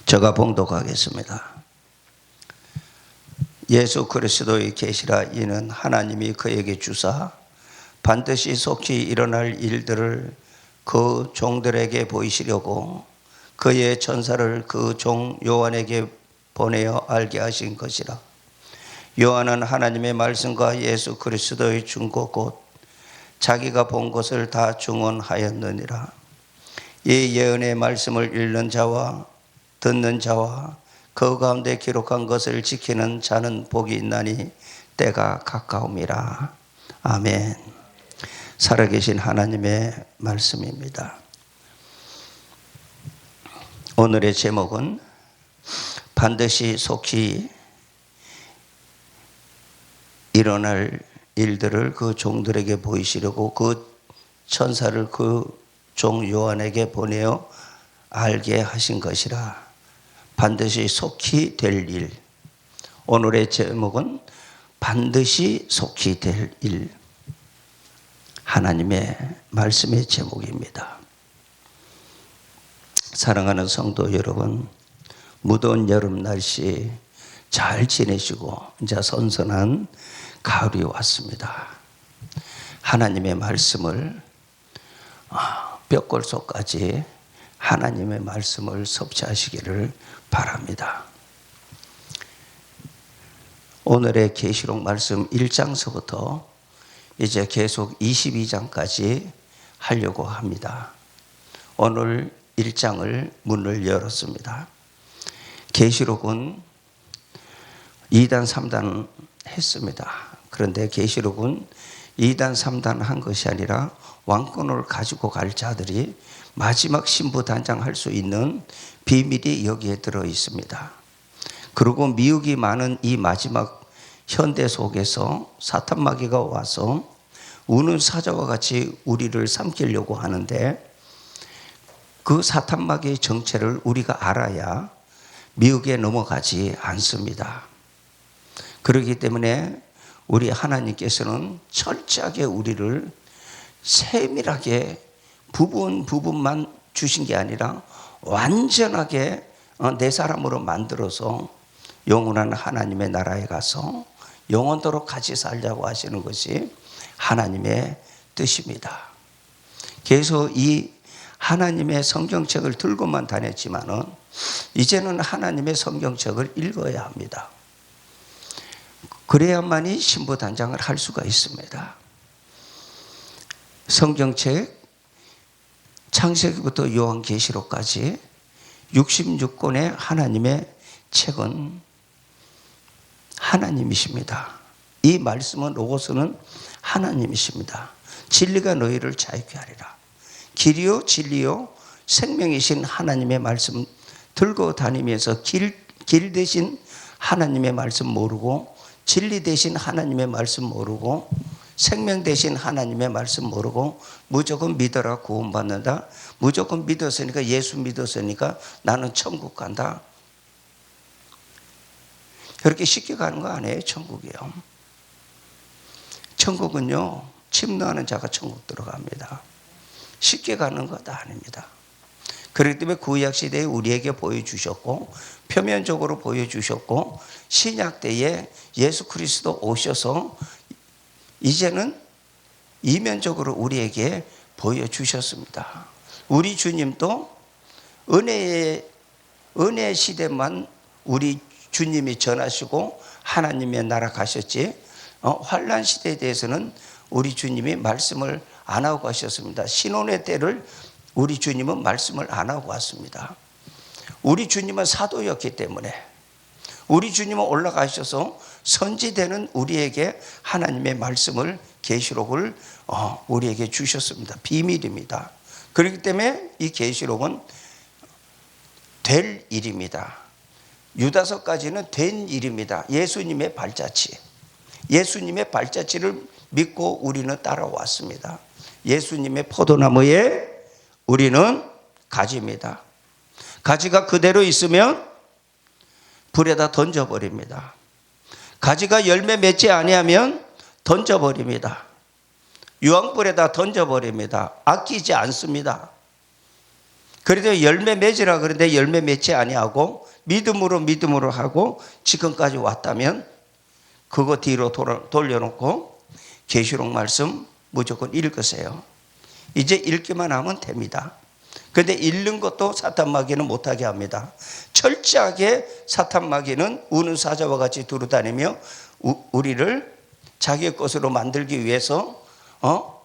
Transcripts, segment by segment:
제가 봉독하겠습니다. 예수 그리스도의 계시라. 이는 하나님이 그에게 주사 반드시 속히 일어날 일들을 그 종들에게 보이시려고 그의 천사를 그 종 요한에게 보내어 알게 하신 것이라. 요한은 하나님의 말씀과 예수 그리스도의 증거 곧 자기가 본 것을 다 증언하였느니라. 이 예언의 말씀을 읽는 자와 듣는 자와 그 가운데 기록한 것을 지키는 자는 복이 있나니 때가 가까움이라. 아멘. 살아계신 하나님의 말씀입니다. 오늘의 제목은 반드시 속히 일어날 일들을 그 종들에게 보이시려고 그 천사를 그 종 요한에게 보내어 알게 하신 것이라. 반드시 속히 될 일. 오늘의 제목은 반드시 속히 될 일. 하나님의 말씀의 제목입니다. 사랑하는 성도 여러분, 무더운 여름 날씨 잘 지내시고 이제 선선한 가을이 왔습니다. 하나님의 말씀을 뼈골속까지 하나님의 말씀을 섭취하시기를 바랍니다. 오늘의 계시록 말씀 1장서부터 이제 계속 22장까지 하려고 합니다. 오늘 1장을 문을 열었습니다. 계시록은 2단 3단 했습니다. 그런데 계시록은 2단 3단 한 것이 아니라 왕권을 가지고 갈 자들이 마지막 신부단장할 수 있는 비밀이 여기에 들어 있습니다. 그리고 미혹이 많은 이 마지막 현대 속에서 사탄 마귀가 와서 우는 사자와 같이 우리를 삼키려고 하는데, 그 사탄 마귀의 정체를 우리가 알아야 미혹에 넘어가지 않습니다. 그렇기 때문에 우리 하나님께서는 철저하게 우리를 세밀하게 부분만 주신 게 아니라 완전하게 내 사람으로 만들어서 영원한 하나님의 나라에 가서 영원토록 같이 살자고 하시는 것이 하나님의 뜻입니다. 그래서 이 하나님의 성경책을 들고만 다녔지만은 이제는 하나님의 성경책을 읽어야 합니다. 그래야만이 신부단장을 할 수가 있습니다. 성경책 창세기부터 요한계시록까지 66권의 하나님의 책은 하나님이십니다. 이 말씀은 로고스는 하나님이십니다. 진리가 너희를 자유케 하리라. 길이요 진리요 생명이신 하나님의 말씀 들고 다니면서 길 대신 하나님의 말씀 모르고, 진리 대신 하나님의 말씀 모르고, 생명 대신 하나님의 말씀 모르고 무조건 믿어라 구원받는다, 무조건 믿었으니까 예수 믿었으니까 나는 천국 간다. 그렇게 쉽게 가는 거 아니에요. 천국이요. 천국은요, 침노하는 자가 천국 들어갑니다. 쉽게 가는 것 아닙니다. 그렇기 때문에 구약시대에 우리에게 보여주셨고, 표면적으로 보여주셨고, 신약 때에 예수 그리스도 오셔서 이제는 이면적으로 우리에게 보여주셨습니다. 우리 주님도 은혜의 시대만 우리 주님이 전하시고 하나님의 나라 가셨지, 환난 시대에 대해서는 우리 주님이 말씀을 안 하고 가셨습니다. 신혼의 때를 우리 주님은 말씀을 안 하고 왔습니다. 우리 주님은 사도였기 때문에, 우리 주님은 올라가셔서 선지되는 우리에게 하나님의 말씀을, 계시록을 우리에게 주셨습니다. 비밀입니다. 그렇기 때문에 이 계시록은 될 일입니다. 유다서까지는 된 일입니다. 예수님의 발자취, 예수님의 발자취를 믿고 우리는 따라왔습니다. 예수님의 포도나무에 우리는 가지입니다. 가지가 그대로 있으면 불에다 던져버립니다. 가지가 열매 맺지 아니하면 던져버립니다. 유황불에다 던져버립니다. 아끼지 않습니다. 그래도 열매 맺으라 그런데 열매 맺지 아니하고 믿음으로 하고 지금까지 왔다면 그거 뒤로 돌려놓고 계시록 말씀 무조건 읽으세요. 이제 읽기만 하면 됩니다. 그런데 읽는 것도 사탄 마귀는 못하게 합니다. 철저하게 사탄 마귀는 우는 사자와 같이 두루다니며 우리를 자기의 것으로 만들기 위해서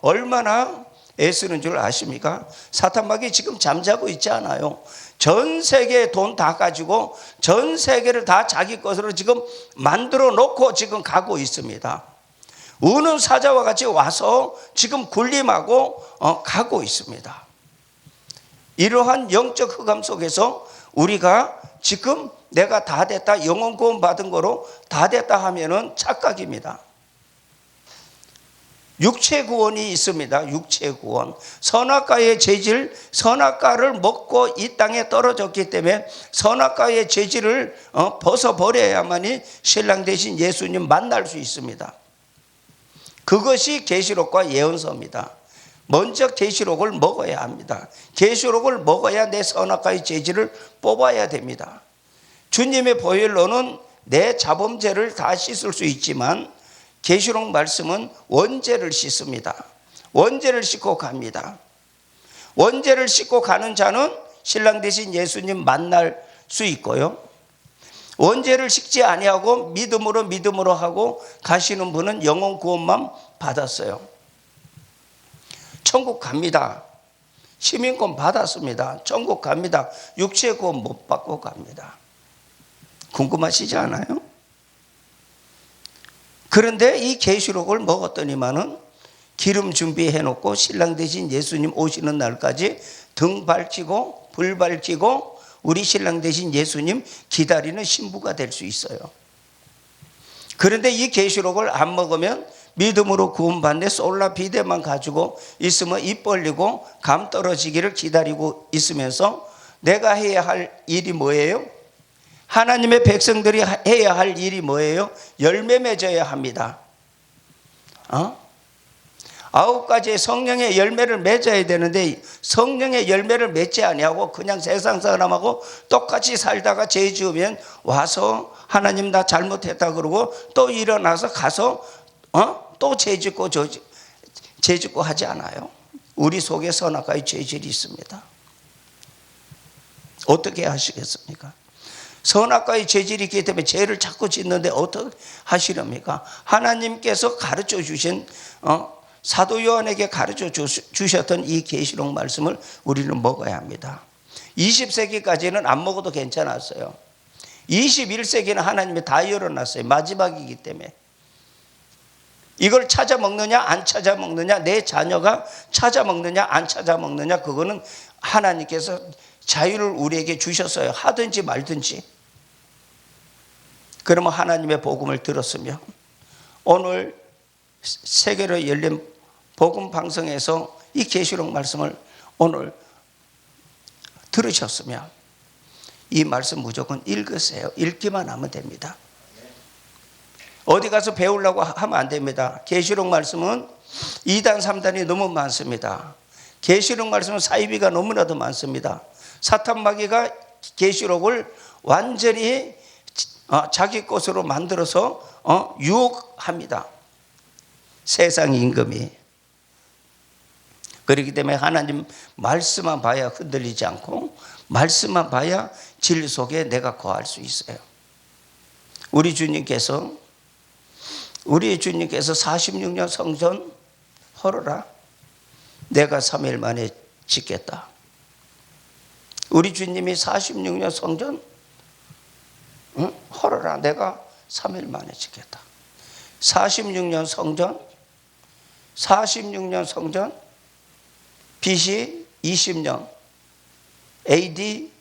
얼마나 애쓰는 줄 아십니까? 사탄 마귀 지금 잠자고 있지 않아요. 전 세계에 돈 다 가지고 전 세계를 다 자기 것으로 지금 만들어 놓고 지금 가고 있습니다. 우는 사자와 같이 와서 지금 군림하고 가고 있습니다. 이러한 영적 흑암 속에서 우리가 지금 내가 다 됐다, 영혼 구원 받은 거로 다 됐다 하면은 착각입니다. 육체 구원이 있습니다. 육체 구원. 선악과의 재질, 선악과를 먹고 이 땅에 떨어졌기 때문에 선악과의 재질을 벗어버려야만이 신랑 되신 예수님 만날 수 있습니다. 그것이 계시록과 예언서입니다. 먼저 계시록을 먹어야 합니다. 계시록을 먹어야 내 선악과의 재질을 뽑아야 됩니다. 주님의 보혈로는 내 자범죄를 다 씻을 수 있지만 계시록 말씀은 원죄를 씻습니다. 원죄를 씻고 갑니다. 원죄를 씻고 가는 자는 신랑 되신 예수님 만날 수 있고요. 원죄를 씻지 아니하고 믿음으로 하고 가시는 분은 영혼 구원만 받았어요. 천국 갑니다. 시민권 받았습니다. 천국 갑니다. 육체 구원 못 받고 갑니다. 궁금하시지 않아요? 그런데 이 계시록을 먹었더니만은 기름 준비해 놓고 신랑 되신 예수님 오시는 날까지 등 밝히고 불 밝히고 우리 신랑 되신 예수님 기다리는 신부가 될 수 있어요. 그런데 이 계시록을 안 먹으면 믿음으로 구원받네 솔라 비데만 가지고 있으면 입 벌리고 감 떨어지기를 기다리고 있으면서 내가 해야 할 일이 뭐예요? 하나님의 백성들이 해야 할 일이 뭐예요? 열매 맺어야 합니다. 9가지의 성령의 열매를 맺어야 되는데 성령의 열매를 맺지 아니하고 그냥 세상 사람하고 똑같이 살다가 죄 지으면 와서 하나님 나 잘못했다 그러고 또 일어나서 가서 또 죄 짓고 하지 않아요. 우리 속에 선악과의 죄질이 있습니다. 어떻게 하시겠습니까? 선악과의 재질이 있기 때문에 죄를 자꾸 짓는데 어떻게 하시렵니까? 하나님께서 가르쳐 주신 사도 요한에게 가르쳐 주셨던 이 계시록 말씀을 우리는 먹어야 합니다. 20세기까지는 안 먹어도 괜찮았어요. 21세기는 하나님이 다 열어놨어요. 마지막이기 때문에. 이걸 찾아 먹느냐 안 찾아 먹느냐, 내 자녀가 찾아 먹느냐 안 찾아 먹느냐, 그거는 하나님께서 자유를 우리에게 주셨어요. 하든지 말든지. 그러면 하나님의 복음을 들었으면 오늘 세계로 열린 복음 방송에서 이 계시록 말씀을 오늘 들으셨으면 이 말씀 무조건 읽으세요. 읽기만 하면 됩니다. 어디 가서 배우려고 하면 안 됩니다. 계시록 말씀은 2단 3단이 너무 많습니다. 계시록 말씀은 사이비가 너무나도 많습니다. 사탄 마귀가 계시록을 완전히 자기 것으로 만들어서 유혹합니다. 세상 임금이. 그렇기 때문에 하나님 말씀만 봐야 흔들리지 않고 말씀만 봐야 진리 속에 내가 거할 수 있어요. 우리 주님께서 46년 성전 헐어라, 내가 3일 만에 짓겠다. 우리 주님이 46년 성전 헐어라, 내가 3일 만에 짓겠다. 46년 성전 BC 20년 AD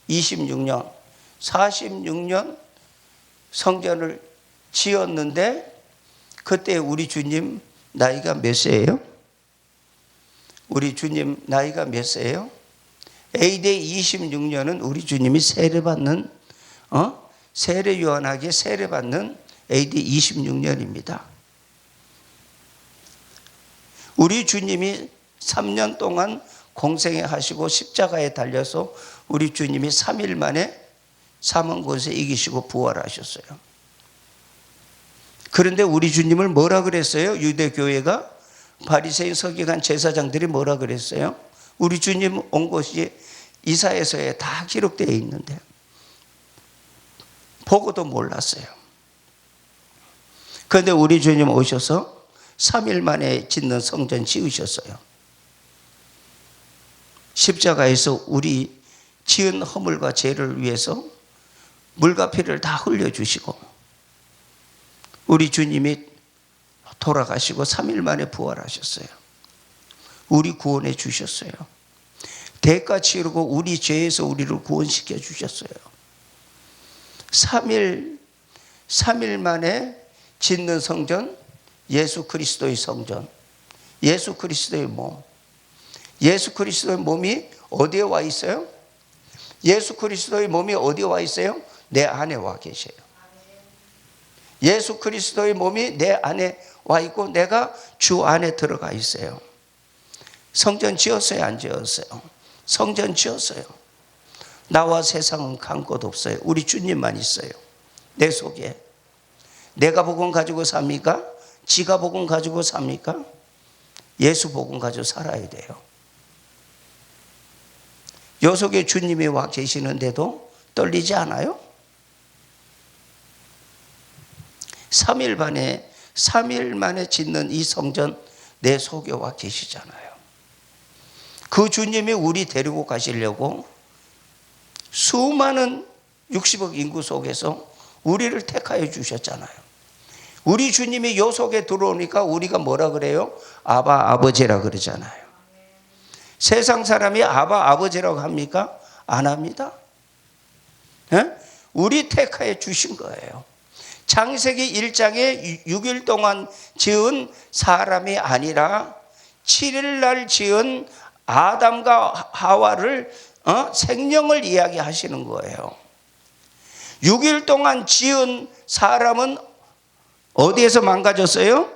26년 46년 성전을 지었는데 그때 우리 주님 나이가 몇 세예요? 우리 주님 나이가 몇 세예요? AD 26년은 우리 주님이 세례받는 세례 요한에게 세례받는 AD 26년입니다. 우리 주님이 3년 동안 공생애 하시고 십자가에 달려서 우리 주님이 3일 만에 사망 권세 이기시고 부활하셨어요. 그런데 우리 주님을 뭐라 그랬어요? 유대교회가, 바리새인 서기관 제사장들이 뭐라 그랬어요? 우리 주님 온 것이 이사야서에 다 기록되어 있는데 보고도 몰랐어요. 그런데 우리 주님 오셔서 3일 만에 짓는 성전 지으셨어요. 십자가에서 우리 지은 허물과 죄를 위해서 물과 피를 다 흘려주시고 우리 주님이 돌아가시고 3일 만에 부활하셨어요. 우리 구원해 주셨어요. 대가 치르고 우리 죄에서 우리를 구원시켜 주셨어요. 3일 만에 짓는 성전, 예수 그리스도의 성전, 예수 그리스도의 몸. 예수 그리스도의 몸이 어디에 와 있어요? 예수 그리스도의 몸이 어디에 와 있어요? 내 안에 와 계셔요. 예수 그리스도의 몸이 내 안에 와 있고 내가 주 안에 들어가 있어요. 성전 지었어요? 안 지었어요? 성전 지었어요. 나와 세상은 간 곳 없어요. 우리 주님만 있어요. 내 속에. 내가 복음 가지고 삽니까? 지가 복음 가지고 삽니까? 예수 복음 가지고 살아야 돼요. 요 속에 주님이 와 계시는데도 떨리지 않아요? 3일 만에 짓는 이 성전 내 속에 와 계시잖아요. 그 주님이 우리 데리고 가시려고 수많은 60억 인구 속에서 우리를 택하여 주셨잖아요. 우리 주님이 요 속에 들어오니까 우리가 뭐라 그래요? 아바 아버지라 그러잖아요. 세상 사람이 아바 아버지라고 합니까? 안 합니다. 네? 우리 택하여 주신 거예요. 창세기 1장에 6일 동안 지은 사람이 아니라 7일 날 지은 아담과 하와를 생명을 이야기하시는 거예요. 6일 동안 지은 사람은 어디에서 망가졌어요?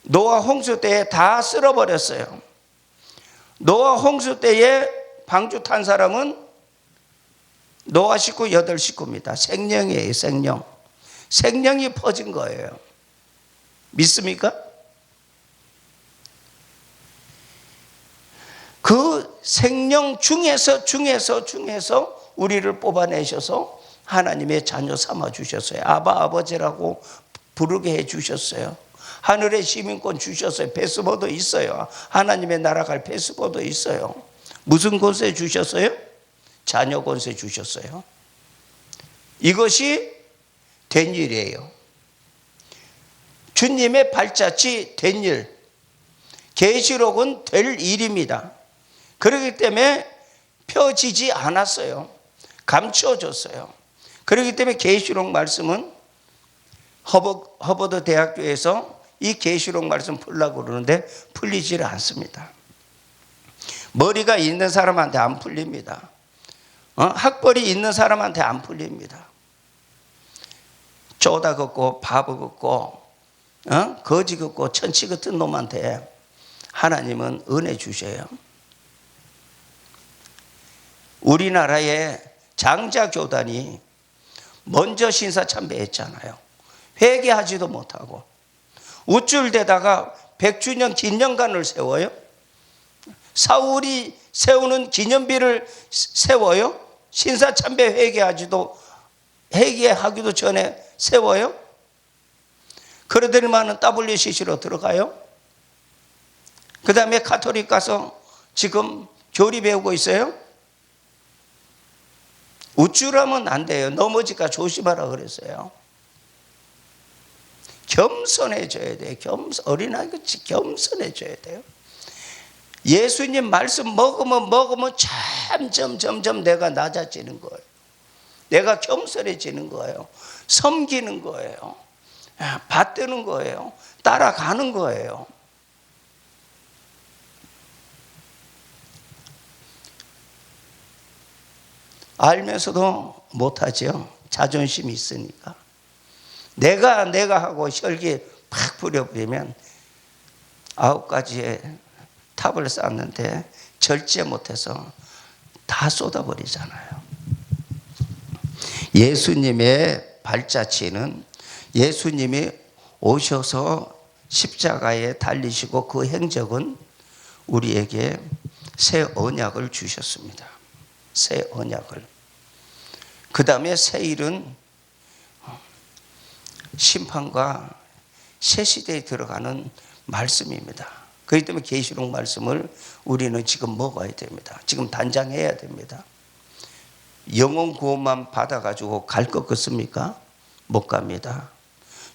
노아 홍수 때에 다 쓸어버렸어요. 노아 홍수 때에 방주 탄 사람은 노아 식구 8식구입니다. 생명이에요. 생명. 생명이 퍼진 거예요. 믿습니까? 그 생명 중에서 우리를 뽑아내셔서 하나님의 자녀 삼아 주셨어요. 아바 아버지라고 부르게 해 주셨어요. 하늘의 시민권 주셨어요. 패스포드 있어요. 하나님의 나라 갈 패스포드 있어요. 무슨 권세 주셨어요? 자녀 권세 주셨어요. 이것이 된 일이에요. 주님의 발자취 된 일. 계시록은 될 일입니다. 그렇기 때문에 펴지지 않았어요. 감추어졌어요. 그렇기 때문에 계시록 말씀은 허버드 대학교에서 이 계시록 말씀 풀려고 그러는데 풀리지를 않습니다. 머리가 있는 사람한테 안 풀립니다. 학벌이 있는 사람한테 안 풀립니다. 쪼다 걷고 바보 걷고 거지 걷고 천치 같은 놈한테 하나님은 은혜 주셔요. 우리나라의 장자교단이 먼저 신사참배했잖아요. 회개하지도 못하고 우쭐대다가 100주년 기념관을 세워요. 사울이 세우는 기념비를 세워요. 신사참배 회개하기도 전에 세워요. 그러더니만은 WCC로 들어가요. 그 다음에 가톨릭 가서 지금 교리 배우고 있어요. 우쭐하면 안 돼요. 넘어질까 조심하라 그랬어요. 겸손해져야 돼요. 어린아이같이 겸손해져야 돼요. 예수님 말씀 먹으면 점점 내가 낮아지는 거예요. 내가 겸손해지는 거예요. 섬기는 거예요. 받드는 거예요. 따라가는 거예요. 알면서도 못하죠. 자존심이 있으니까. 내가 하고 혈기 팍 부려버리면 9가지의 탑을 쌓았는데 절제 못해서 다 쏟아버리잖아요. 예수님의 발자취는 예수님이 오셔서 십자가에 달리시고 그 행적은 우리에게 새 언약을 주셨습니다. 새 언약을. 그 다음에 새 일은 심판과 새 시대에 들어가는 말씀입니다. 그렇기 때문에 계시록 말씀을 우리는 지금 먹어야 됩니다. 지금 단장해야 됩니다. 영혼 구원만 받아가지고 갈 것 같습니까? 못 갑니다.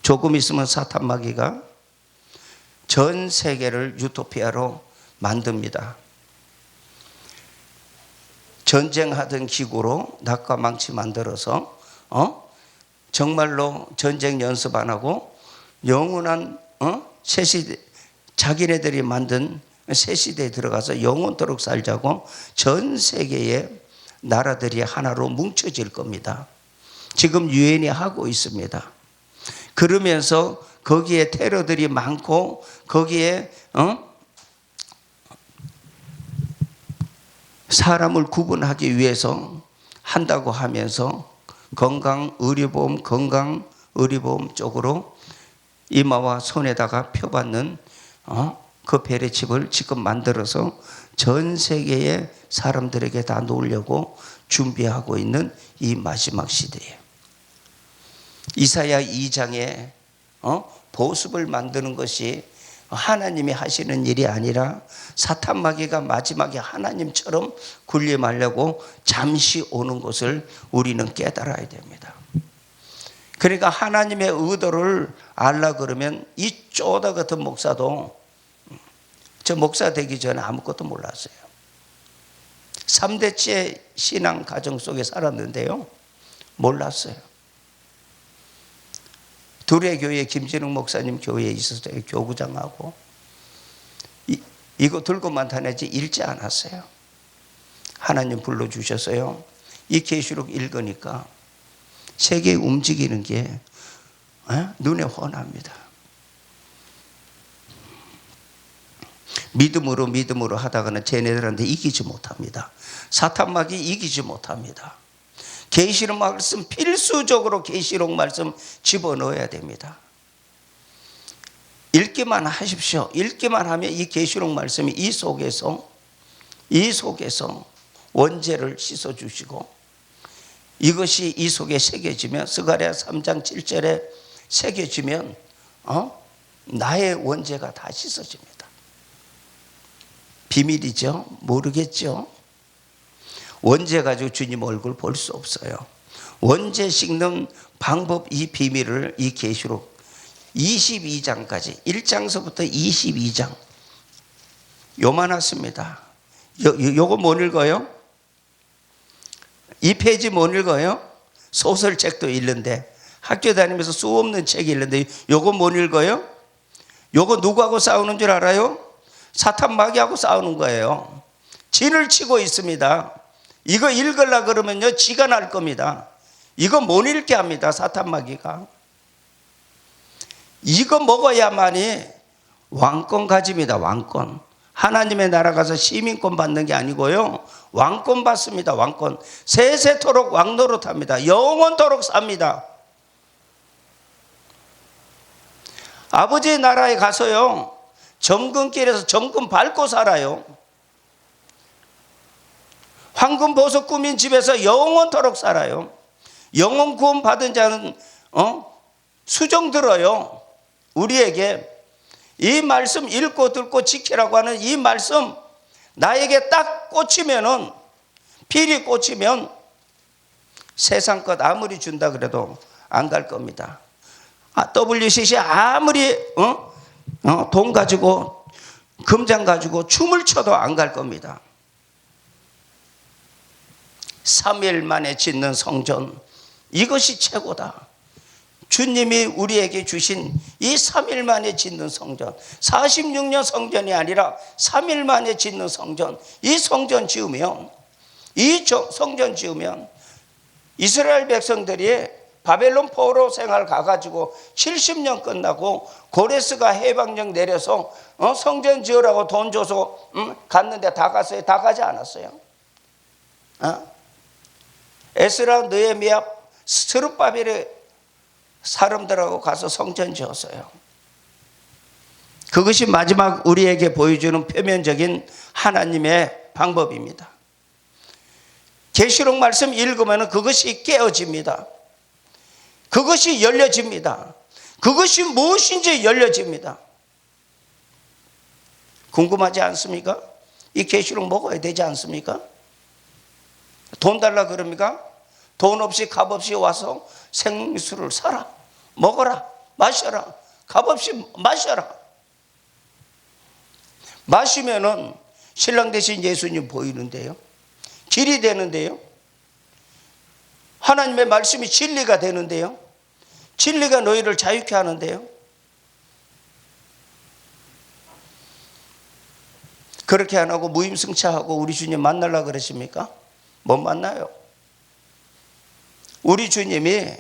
조금 있으면 사탄 마귀가 전 세계를 유토피아로 만듭니다. 전쟁하던 기구로 낫과 망치 만들어서 정말로 전쟁 연습 안 하고 영원한 새 시대, 자기네들이 만든 새 시대에 들어가서 영원토록 살자고 전 세계의 나라들이 하나로 뭉쳐질 겁니다. 지금 유엔이 하고 있습니다. 그러면서 거기에 테러들이 많고 거기에 사람을 구분하기 위해서 한다고 하면서 건강의료보험 쪽으로 이마와 손에다가 펴받는 그 베레칩을 지금 만들어서 전 세계의 사람들에게 다 놓으려고 준비하고 있는 이 마지막 시대에 이사야 2장에 보습을 만드는 것이 하나님이 하시는 일이 아니라 사탄 마귀가 마지막에 하나님처럼 군림하려고 잠시 오는 것을 우리는 깨달아야 됩니다. 그러니까 하나님의 의도를 알라 그러면 이 쪼다 같은 목사도 저 목사 되기 전에 아무것도 몰랐어요. 3대째 신앙 가정 속에 살았는데요, 몰랐어요. 둘의 교회 김진웅 목사님 교회에 있었어요. 교구장하고 이거 들고만 다녔지 읽지 않았어요. 하나님 불러주셨어요. 이 계시록 읽으니까 세계 움직이는 게 눈에 훤합니다. 믿음으로 하다가는 쟤네들한테 이기지 못합니다. 사탄 마귀 이기지 못합니다. 계시록 말씀 필수적으로 계시록 말씀 집어넣어야 됩니다. 읽기만 하십시오. 읽기만 하면 이 계시록 말씀이 이 속에서 원죄를 씻어주시고 이것이 이 속에 새겨지면 스가랴 3장 7절에 새겨지면 나의 원죄가 다 씻어집니다. 비밀이죠. 모르겠죠. 원죄 가지고 주님 얼굴 볼 수 없어요. 원죄 씻는 방법, 이 비밀을 이 계시록 22장까지 1장서부터 22장 요만했습니다. 요거 못 읽어요? 이 페이지 못 읽어요? 소설책도 읽는데 학교 다니면서 수 없는 책이 읽는데 요거 못 읽어요? 요거 누구하고 싸우는 줄 알아요? 사탄 마귀하고 싸우는 거예요. 진을 치고 있습니다. 이거 읽으려 그러면요 지가 날 겁니다. 이거 못 읽게 합니다. 사탄 마귀가. 이거 먹어야만이 왕권 가집니다. 왕권. 하나님의 나라 가서 시민권 받는 게 아니고요, 왕권 받습니다. 왕권. 세세토록 왕노릇합니다. 영원토록 삽니다. 아버지의 나라에 가서요 정금길에서 정금 밟고 살아요. 황금 보석 꾸민 집에서 영원토록 살아요. 영원 구원 받은 자는 수정 들어요. 우리에게 이 말씀 읽고 듣고 지키라고 하는 이 말씀 나에게 딱 꽂히면은, 필이 꽂히면 세상 것 아무리 준다 그래도 안 갈 겁니다. WCC 아무리 돈 가지고 금장 가지고 춤을 춰도 안 갈 겁니다. 3일 만에 짓는 성전, 이것이 최고다. 주님이 우리에게 주신 이 3일 만에 짓는 성전, 46년 성전이 아니라 3일 만에 짓는 성전, 이 성전 지으면, 이스라엘 백성들이 바벨론 포로 생활 가가지고 70년 끝나고 고레스가 해방령 내려서 성전 지으라고 돈 줘서 갔는데 다 갔어요? 다 가지 않았어요. 에스라, 느헤미야, 스룹바벨의 사람들하고 가서 성전 지었어요. 그것이 마지막 우리에게 보여주는 표면적인 하나님의 방법입니다. 계시록 말씀 읽으면 그것이 깨어집니다. 그것이 열려집니다. 그것이 무엇인지 열려집니다. 궁금하지 않습니까? 이 계시록 먹어야 되지 않습니까? 돈 달라 그럽니까? 돈 없이 값 없이 와서 생수를 사라, 먹어라, 마셔라, 값 없이 마셔라. 마시면은 신랑 대신 예수님 보이는데요, 길이 되는데요, 하나님의 말씀이 진리가 되는데요, 진리가 너희를 자유케 하는데요. 그렇게 안 하고 무임승차하고 우리 주님 만나려고 그러십니까? 못 만나요. 우리 주님이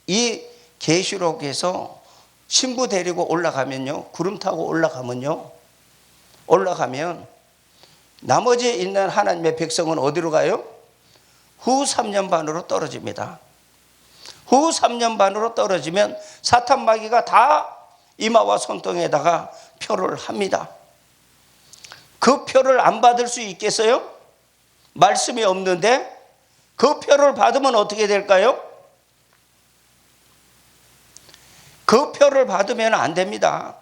이 계시록에서 신부 데리고 올라가면요, 구름 타고 올라가면 나머지 있는 하나님의 백성은 어디로 가요? 후 3년 반으로 떨어집니다. 후 3년 반으로 떨어지면 사탄 마귀가 다 이마와 손등에다가 표를 합니다. 그 표를 안 받을 수 있겠어요? 말씀이 없는데 그 표를 받으면 어떻게 될까요? 그 표를 받으면 안 됩니다.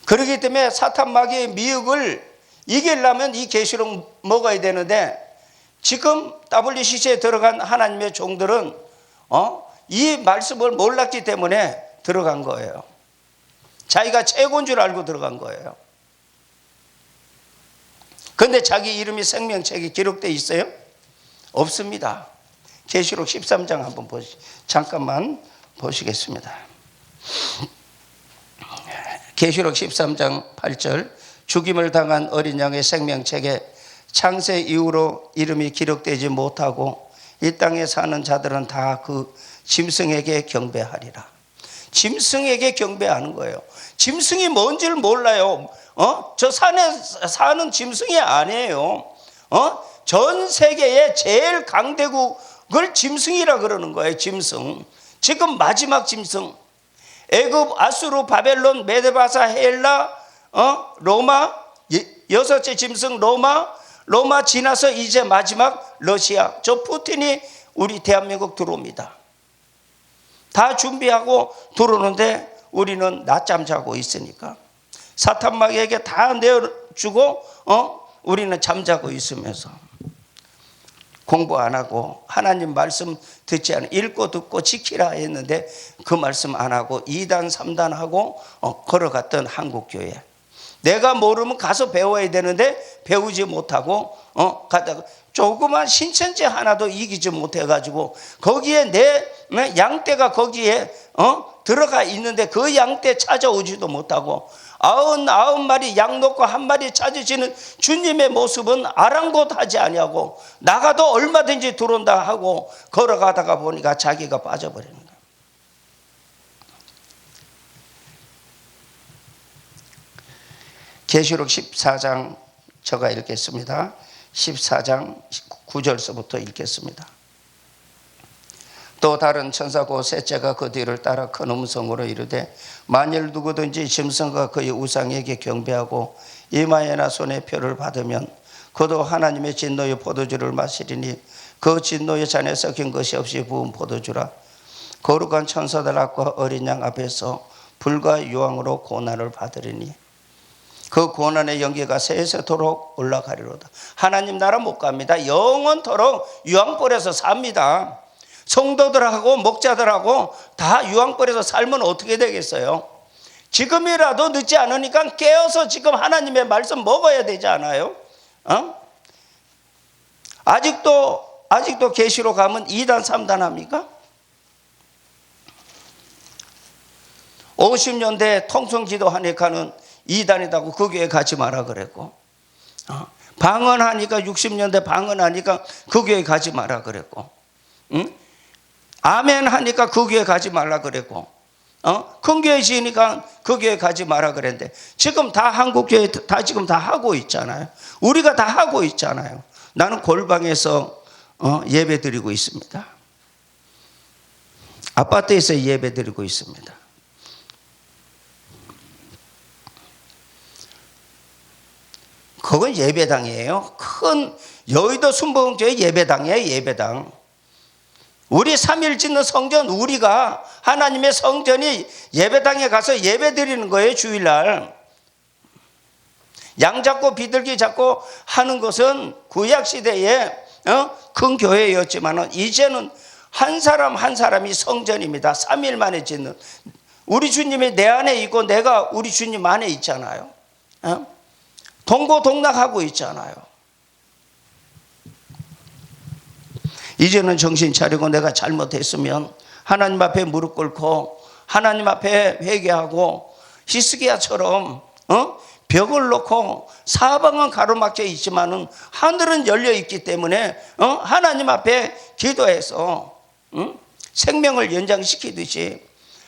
그렇기 때문에 사탄 마귀의 미혹을 이기려면 이 계시록 먹어야 되는데, 지금 WCC에 들어간 하나님의 종들은 이 말씀을 몰랐기 때문에 들어간 거예요. 자기가 최고인 줄 알고 들어간 거예요. 그런데 자기 이름이 생명책에 기록되어 있어요? 없습니다. 계시록 13장 한번 잠깐만 보시겠습니다. 계시록 13장 8절, 죽임을 당한 어린 양의 생명책에 창세 이후로 이름이 기록되지 못하고 이 땅에 사는 자들은 다 그 짐승에게 경배하리라. 짐승에게 경배하는 거예요. 짐승이 뭔지를 몰라요. 저 산에 사는 짐승이 아니에요. 전 세계의 제일 강대국을 짐승이라 그러는 거예요. 짐승. 지금 마지막 짐승. 애굽, 아수르, 바벨론, 메데바사, 헬라, 로마, 여섯째 짐승 로마 지나서 이제 마지막 러시아. 저 푸틴이 우리 대한민국 들어옵니다. 다 준비하고 들어오는데 우리는 낮잠 자고 있으니까 사탄 마귀에게 다 내어주고 우리는 잠자고 있으면서 공부 안 하고 하나님 말씀 듣지 않아, 읽고 듣고 지키라 했는데 그 말씀 안 하고 2단 3단 하고 걸어갔던 한국교회. 내가 모르면 가서 배워야 되는데 배우지 못하고 가다가 조그만 신천지 하나도 이기지 못해가지고 거기에 내 양떼가 거기에 들어가 있는데 그 양떼 찾아오지도 못하고 99마리 양 놓고 한 마리 찾으시는 주님의 모습은 아랑곳하지 아니하고 나가도 얼마든지 들어온다 하고 걸어가다가 보니까 자기가 빠져버리는 거예요. 계시록 14장 제가 읽겠습니다. 14장 9절서부터 읽겠습니다. 또 다른 천사 곧 셋째가 그 뒤를 따라 큰 음성으로 이르되 만일 누구든지 짐승과 그의 우상에게 경배하고 이마에나 손에 표를 받으면 그도 하나님의 진노의 포도주를 마시리니 그 진노의 잔에 섞인 것이 없이 부은 포도주라. 거룩한 천사들 앞과 어린 양 앞에서 불과 유황으로 고난을 받으리니 그 고난의 연기가 세세토록 올라가리로다. 하나님 나라 못 갑니다. 영원토록 유황불에서 삽니다. 성도들하고 목자들하고 다 유황불에서 살면 어떻게 되겠어요? 지금이라도 늦지 않으니까 깨어서 지금 하나님의 말씀 먹어야 되지 않아요? 아직도 계시로 가면 2단 3단 합니까? 50년대 통성기도 하니까는 2단이다고 그 교회 가지 마라 그랬고, 방언하니까 60년대 방언하니까 그 교회 가지 마라 그랬고, 아멘 하니까 그 교회 가지 말라 그랬고, 큰 교회 지으니까 그 교회 가지 마라 그랬는데 지금 다 한국 교회 다 지금 다 하고 있잖아요. 우리가 다 하고 있잖아요. 나는 골방에서 예배 드리고 있습니다. 아파트에서 예배 드리고 있습니다. 그건 예배당이에요. 큰 여의도 순복음교회 예배당이에요. 예배당. 우리 3일 짓는 성전, 우리가 하나님의 성전이 예배당에 가서 예배 드리는 거예요. 주일날. 양 잡고 비둘기 잡고 하는 것은 구약시대에 큰 교회였지만 이제는 한 사람 한 사람이 성전입니다. 3일 만에 짓는. 우리 주님이 내 안에 있고 내가 우리 주님 안에 있잖아요. 동고동락하고 있잖아요. 이제는 정신 차리고 내가 잘못했으면 하나님 앞에 무릎 꿇고 하나님 앞에 회개하고 히스기야처럼 벽을 놓고 사방은 가로막혀 있지만은 하늘은 열려 있기 때문에 하나님 앞에 기도해서 생명을 연장시키듯이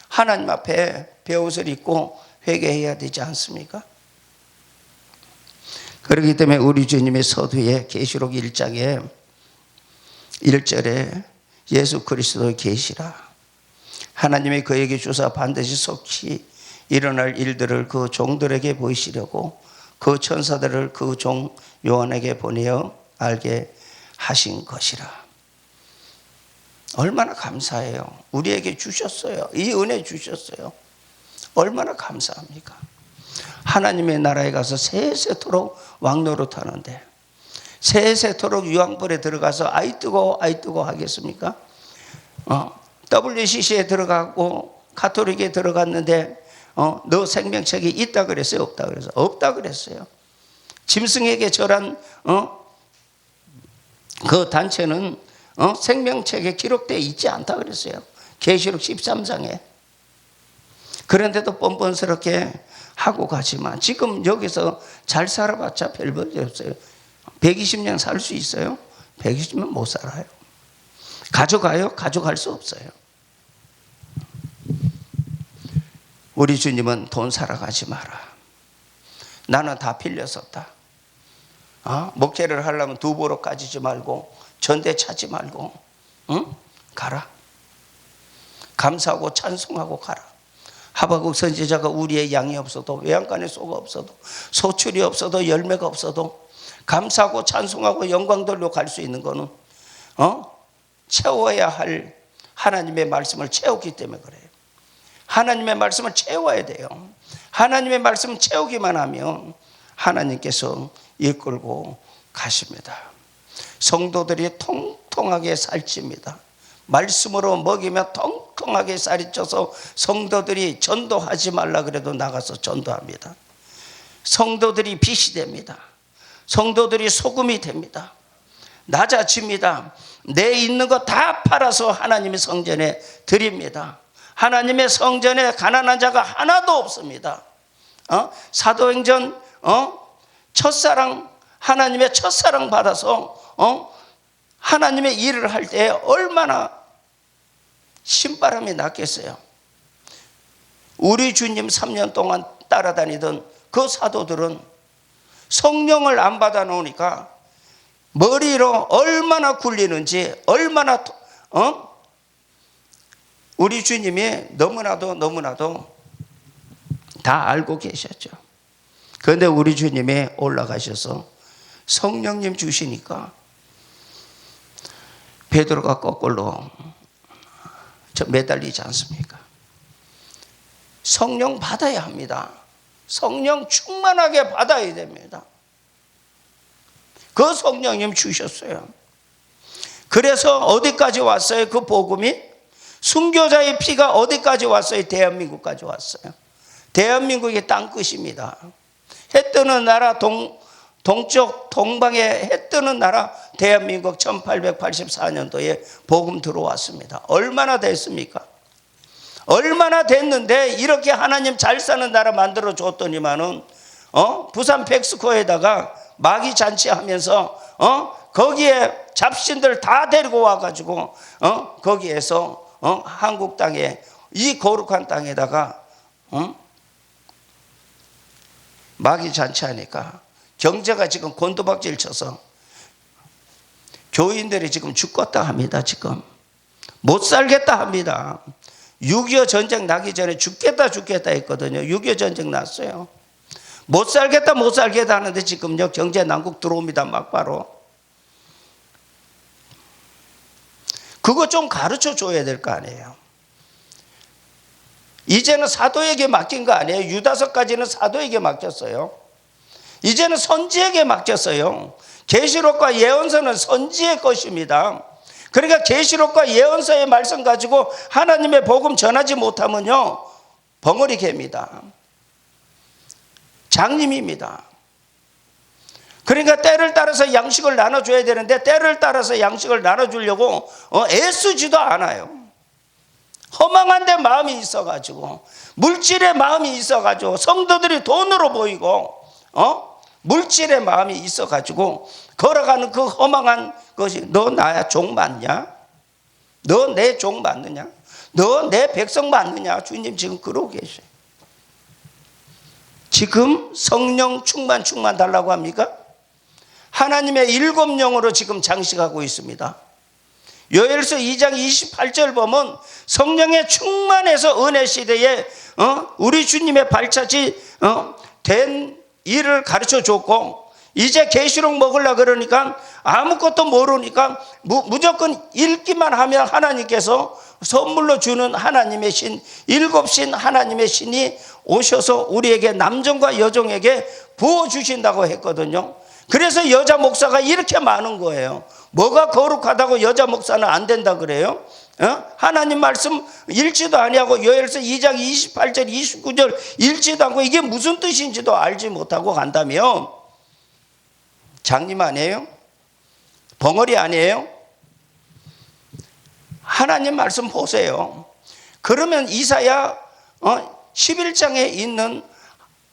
하나님 앞에 베옷을 입고 회개해야 되지 않습니까? 그렇기 때문에 우리 주님의 서두에 계시록 1장에 1절에 예수 그리스도의 계시라. 하나님이 그에게 주사 반드시 속히 일어날 일들을 그 종들에게 보이시려고 그 천사들을 그 종 요한에게 보내어 알게 하신 것이라. 얼마나 감사해요. 우리에게 주셨어요. 이 은혜 주셨어요. 얼마나 감사합니까? 하나님의 나라에 가서 세세토록 왕노릇하는데 세세토록 유황불에 들어가서 아이 뜨거 하겠습니까? WCC에 들어가고 가톨릭에 들어갔는데 너 생명책이 있다 그랬어요? 없다 그랬어요? 없다 그랬어요. 짐승에게 절한 그 단체는 생명책에 기록되어 있지 않다 그랬어요. 계시록 13장에. 그런데도 뻔뻔스럽게 하고 가지만 지금 여기서 잘 살아봤자 별 볼이 없어요. 120년 살 수 있어요? 120년 못 살아요. 가져가요? 가져갈 수 없어요. 우리 주님은 돈 살아가지 마라. 나는 다 빌렸었다. 목회를 하려면 두보로 까지지 말고 전대 차지 말고 가라. 감사하고 찬송하고 가라. 하박국 선지자가 우리의 양이 없어도 외양간에 소가 없어도 소출이 없어도 열매가 없어도 감사하고 찬송하고 영광 돌려 갈 수 있는 거는 채워야 할 하나님의 말씀을 채웠기 때문에 그래요. 하나님의 말씀을 채워야 돼요. 하나님의 말씀을 채우기만 하면 하나님께서 이끌고 가십니다. 성도들이 통통하게 살찝니다. 말씀으로 먹이며 통통하게 쌀이 쪄서 성도들이 전도하지 말라 그래도 나가서 전도합니다. 성도들이 빛이 됩니다. 성도들이 소금이 됩니다. 낮아집니다. 내 있는 거 다 팔아서 하나님의 성전에 드립니다. 하나님의 성전에 가난한 자가 하나도 없습니다. 사도행전 첫사랑 하나님의 첫사랑 받아서 하나님의 일을 할 때 얼마나 신바람이 났겠어요. 우리 주님 3년 동안 따라다니던 그 사도들은 성령을 안 받아 놓으니까 머리로 얼마나 굴리는지 얼마나 우리 주님이 너무나도 다 알고 계셨죠. 그런데 우리 주님이 올라가셔서 성령님 주시니까 베드로가 거꾸로 매달리지 않습니까? 성령 받아야 합니다. 성령 충만하게 받아야 됩니다. 그 성령님 주셨어요. 그래서 어디까지 왔어요? 그 복음이 순교자의 피가 어디까지 왔어요? 대한민국까지 왔어요. 대한민국이 땅끝입니다. 해 뜨는 나라 동쪽 동방에 해 뜨는 나라 대한민국 1884년도에 복음 들어왔습니다. 얼마나 됐습니까? 얼마나 됐는데 이렇게 하나님 잘 사는 나라 만들어 줬더니만은 부산 백스코에다가 마귀 잔치하면서 거기에 잡신들 다 데리고 와가지고 거기에서 한국 땅에 이 거룩한 땅에다가 마귀 잔치하니까 경제가 지금 곤두박질 쳐서 교인들이 지금 죽겠다 합니다. 지금 못 살겠다 합니다. 6.25 전쟁 나기 전에 죽겠다 했거든요. 6.25 전쟁 났어요. 못 살겠다 하는데 지금요 경제 난국 들어옵니다. 막바로. 그거 좀 가르쳐 줘야 될 거 아니에요. 이제는 사도에게 맡긴 거 아니에요. 유다서까지는 사도에게 맡겼어요. 이제는 선지에게 맡겼어요. 계시록과 예언서는 선지의 것입니다. 그러니까 계시록과 예언서의 말씀 가지고 하나님의 복음 전하지 못하면요 벙어리 개입니다. 장님입니다. 그러니까 때를 따라서 양식을 나눠줘야 되는데 때를 따라서 양식을 나눠주려고 애쓰지도 않아요. 허망한 데 마음이 있어가지고 물질의 마음이 있어가지고 성도들이 돈으로 보이고 물질의 마음이 있어가지고 걸어가는 그 허망한 것이 너 나야 종 맞냐? 너 내 종 맞느냐? 너 내 백성 맞느냐? 주님 지금 그러고 계셔요. 지금 성령 충만 달라고 합니까? 하나님의 7영으로 지금 장식하고 있습니다. 요엘서 2장 28절 보면 성령의 충만해서 은혜 시대에 우리 주님의 발자취 된 일을 가르쳐 줬고 이제 계시록 먹으려고 그러니까 아무것도 모르니까 무조건 읽기만 하면 하나님께서 선물로 주는 하나님의 신, 7신 하나님의 신이 오셔서 우리에게 남종과 여종에게 부어주신다고 했거든요. 그래서 여자 목사가 이렇게 많은 거예요. 뭐가 거룩하다고 여자 목사는 안 된다 그래요? 하나님 말씀 읽지도 아니하고 요엘서 2장 28절 29절 읽지도 않고 이게 무슨 뜻인지도 알지 못하고 간다면 장님 아니에요? 벙어리 아니에요? 하나님 말씀 보세요. 그러면 이사야 11장에 있는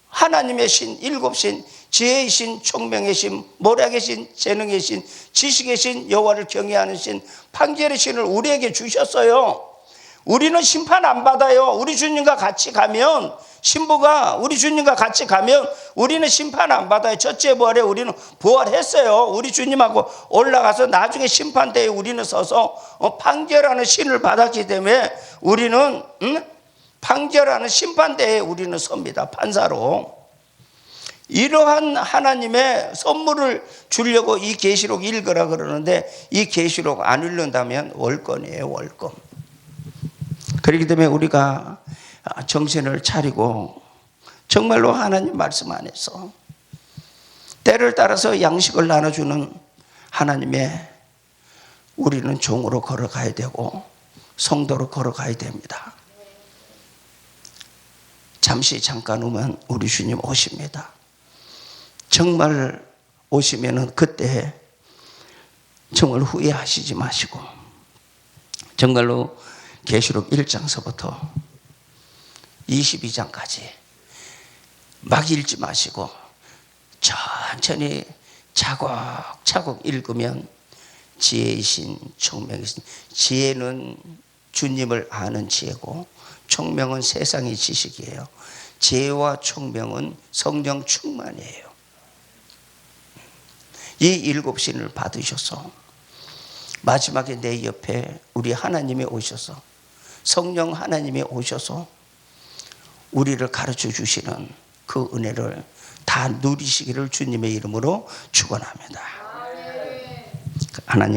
하나님의 신, 7신, 지혜의 신, 총명의 신, 모략의 신, 재능의 신, 지식의 신, 여호와를 경외하는 신, 판결의 신을 우리에게 주셨어요. 우리는 심판 안 받아요. 우리 주님과 같이 가면 신부가 우리 주님과 같이 가면 우리는 심판 안 받아요. 첫째 부활에 우리는 부활했어요. 우리 주님하고 올라가서 나중에 심판대에 우리는 서서 판결하는 신을 받았기 때문에 우리는 판결하는 심판대에 우리는 섭니다. 판사로. 이러한 하나님의 선물을 주려고 이 계시록 읽으라 그러는데 이 계시록 안 읽는다면 월권이에요. 월권. 그렇기 때문에 우리가 정신을 차리고 정말로 하나님 말씀 안에서 때를 따라서 양식을 나눠주는 하나님의 우리는 종으로 걸어가야 되고 성도로 걸어가야 됩니다. 잠깐 후면 우리 주님 오십니다. 정말 오시면은 그때 정말 후회하시지 마시고 정말로 계시록 1장서부터 22장까지 막 읽지 마시고 천천히 차곡차곡 읽으면 지혜의 신, 총명의 신. 지혜는 주님을 아는 지혜고 총명은 세상의 지식이에요. 지혜와 총명은 성령 충만이에요. 이 7신을 받으셔서 마지막에 내 옆에 우리 하나님이 오셔서 성령 하나님이 오셔서 우리를 가르쳐 주시는 그 은혜를 다 누리시기를 주님의 이름으로 축원합니다. 하나님